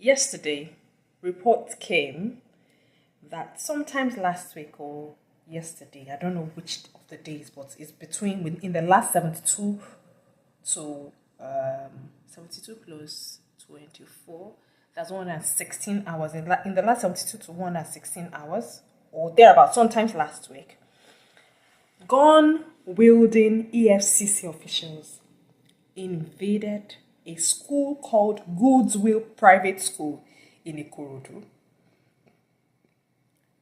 Yesterday, report came that sometimes last week or yesterday, I don't know which of the days, but it's in the last 72 to 72 plus 24. That's 116 hours. In the last 72 to 116 hours, or thereabout, sometimes last week, gun-wielding EFCC officials invaded a school called Goodswill Private School in Ikorodu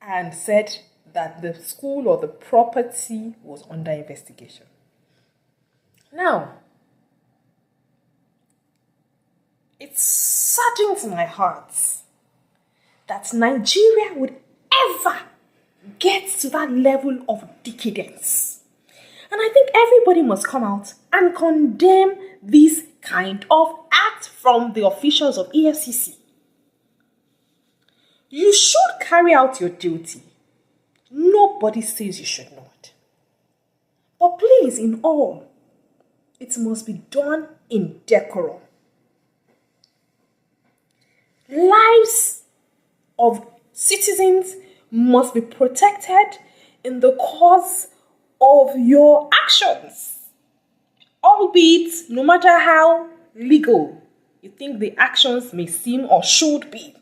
and said that the school or the property was under investigation. Now, it saddens my heart that Nigeria would ever get to that level of decadence. And I think everybody must come out and condemn this kind of act from the officials of EFCC. You should carry out your duty. Nobody says you should not. But please, in all, it must be done in decorum. Lives of citizens must be protected in the cause of your actions. Albeit, no matter how legal you think the actions may seem or should be.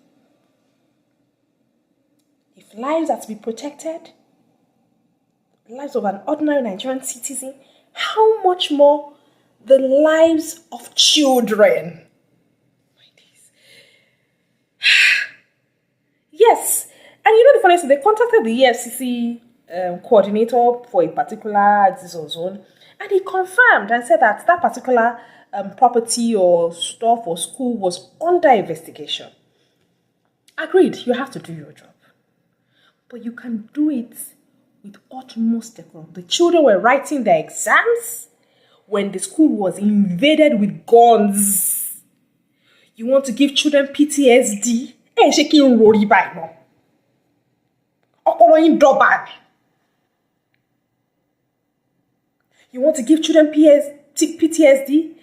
If lives are to be protected, lives of an ordinary Nigerian citizen, how much more the lives of children? Yes, and you know the funny thing, they contacted the EFCC coordinator for a particular zone, and he confirmed and said that that particular property or stuff or school was under investigation. Agreed, you have to do your job. But you can do it with utmost decorum. The children were writing their exams when the school was invaded with guns. You want to give children PTSD? Shaking Rory by now. You want to give children PTSD,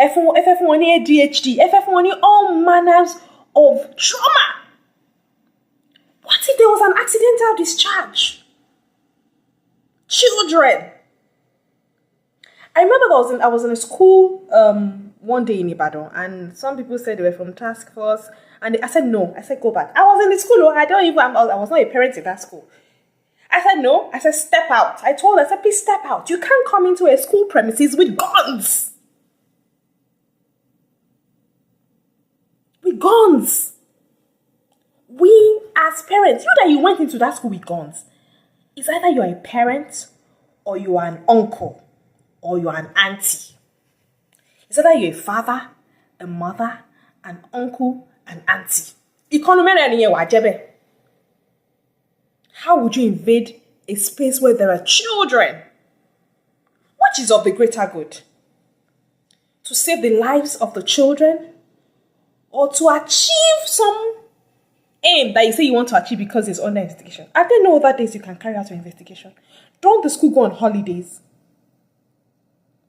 FF1, ADHD, FF1, all manners of trauma. What if there was an accidental discharge? Children. I remember I was in a school one day in Ibadan, and some people said they were from task force, and I said no. I said go back. I was in the school. I was not a parent in that school. I said no. I said step out. I said please step out. You can't come into a school premises with guns. With guns. We as parents, you went into that school with guns. It's either you're a parent or you are an uncle or you are an auntie. It's either you're a father, a mother, an uncle, an auntie. How would you invade a space where there are children? Which is of the greater good? To save the lives of the children or to achieve some aim that you say you want to achieve because it's under investigation? Are there no other days you can carry out your investigation? Don't the school go on holidays?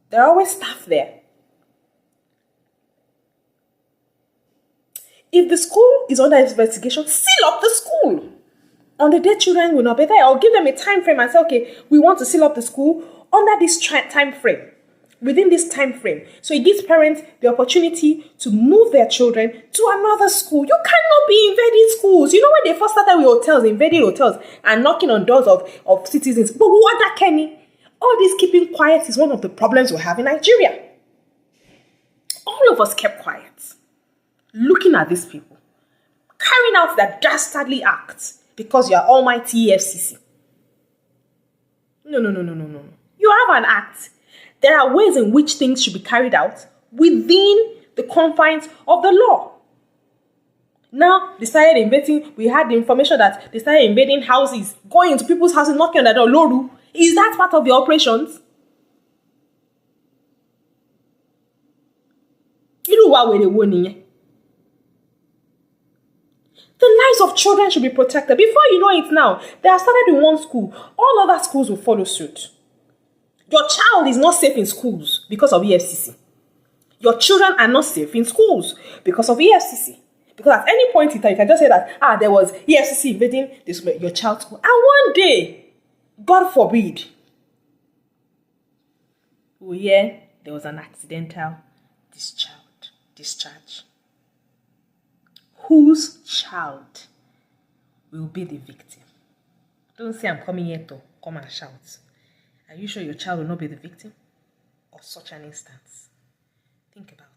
There are always staff there. If the school is under investigation, seal up the school. On the day children will not be there, I'll give them a time frame and say, okay, we want to seal up the school under this time frame. Within this time frame. So it gives parents the opportunity to move their children to another school. You cannot be invading schools. You know when they first started with hotels, invading hotels and knocking on doors of citizens. But what that, Kenny? All this keeping quiet is one of the problems we have in Nigeria. All of us kept quiet. Looking at these people. Carrying out that dastardly act because you are almighty EFCC. No. You have an act. There are ways in which things should be carried out within the confines of the law. Now, they started invading. We had the information that they started invading houses, going into people's houses, knocking on the door. Loru, is that part of the operations? You know what we're warning. The lives of children should be protected. Before you know it now, they have started in one school. All other schools will follow suit. Your child is not safe in schools because of EFCC. Your children are not safe in schools because of EFCC. Because at any point in time, you can just say that, there was EFCC invading your child's school. And one day, God forbid, we hear there was an accidental discharge. Whose child will be the victim? Don't say I'm coming here to come and shout. Are you sure your child will not be the victim of such an instance? Think about it.